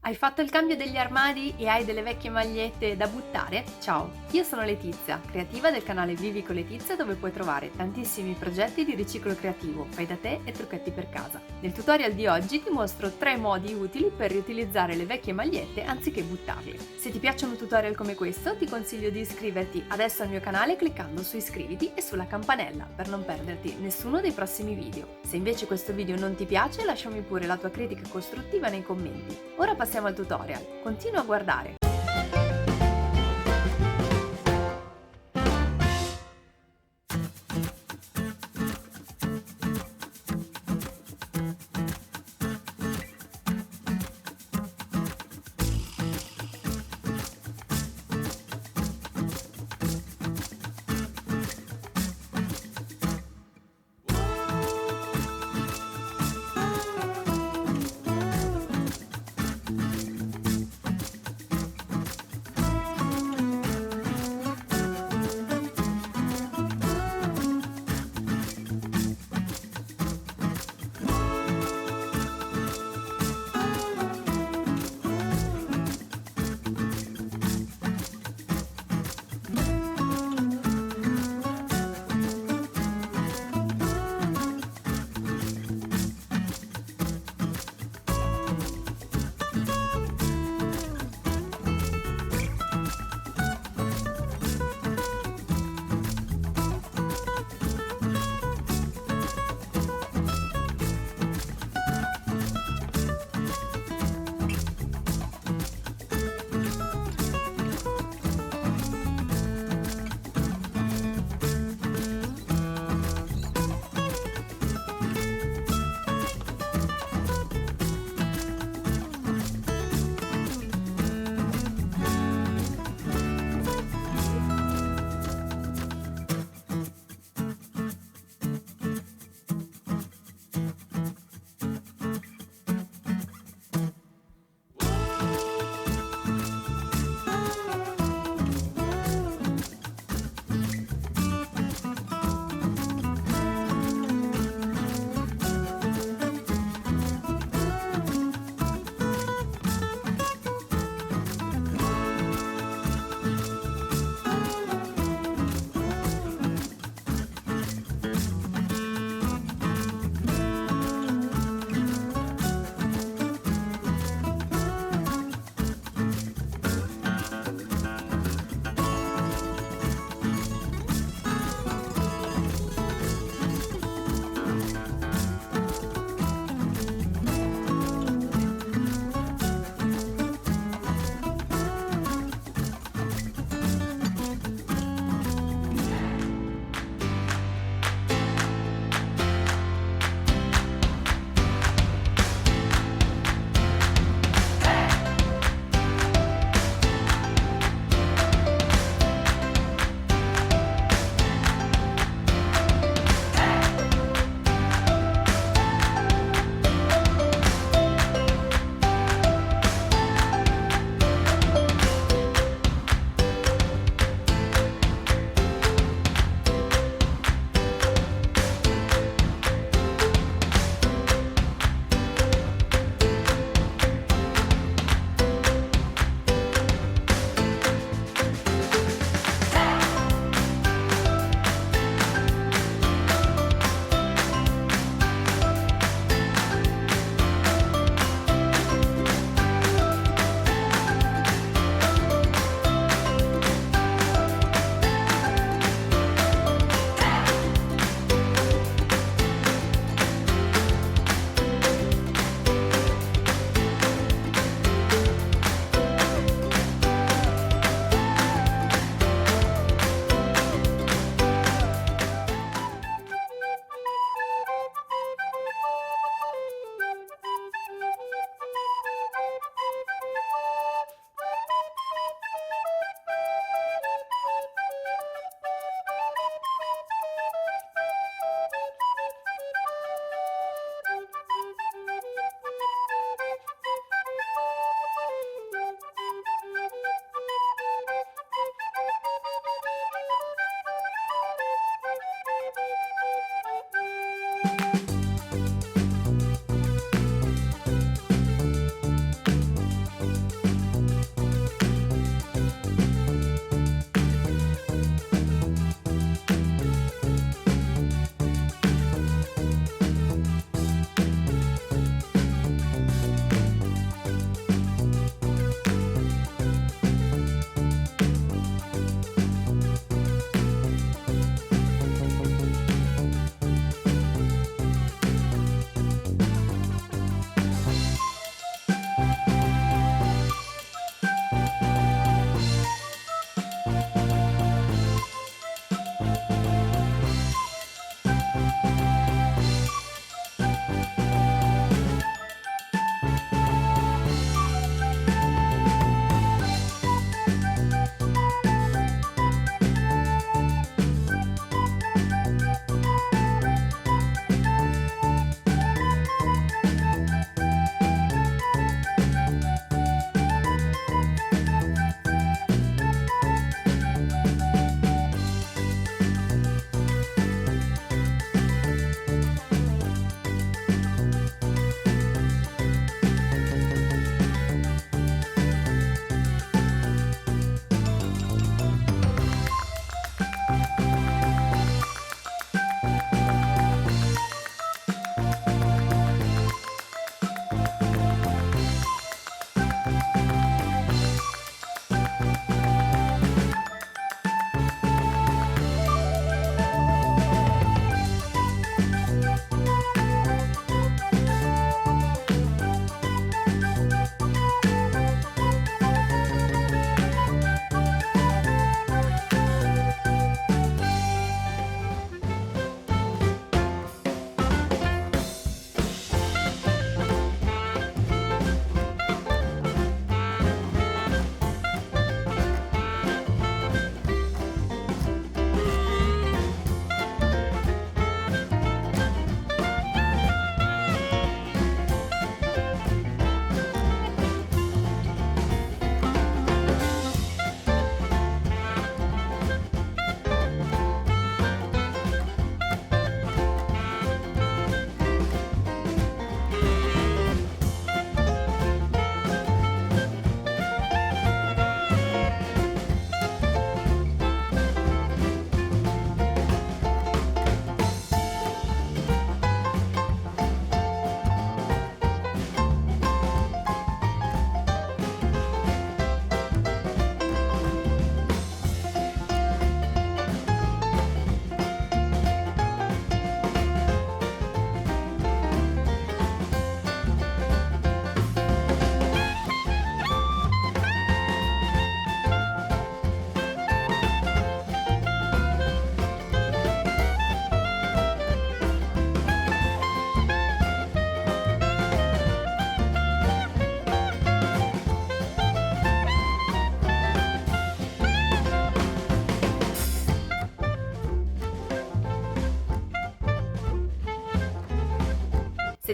Hai fatto il cambio degli armadi e hai delle vecchie magliette da buttare? Ciao, io sono Letizia, creativa del canale Vivi con Letizia dove puoi trovare tantissimi progetti di riciclo creativo, fai da te e trucchetti per casa. Nel tutorial di oggi ti mostro 3 modi utili per riutilizzare le vecchie magliette anziché buttarle. Se ti piacciono tutorial come questo ti consiglio di iscriverti adesso al mio canale cliccando su iscriviti e sulla campanella per non perderti nessuno dei prossimi video. Se invece questo video non ti piace lasciami pure la tua critica costruttiva nei commenti. Ora passiamo al tutorial. Continua a guardare.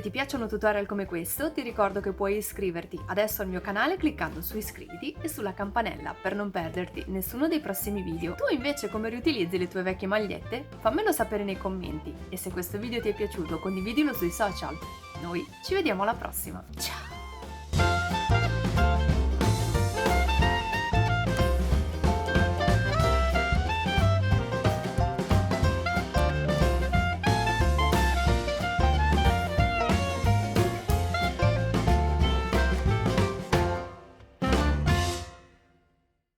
ti piacciono tutorial come questo, ti ricordo che puoi iscriverti adesso al mio canale cliccando su iscriviti e sulla campanella per non perderti nessuno dei prossimi video. Tu invece come riutilizzi le tue vecchie magliette? Fammelo sapere nei commenti e se questo video ti è piaciuto condividilo sui social. Noi ci vediamo alla prossima. Ciao!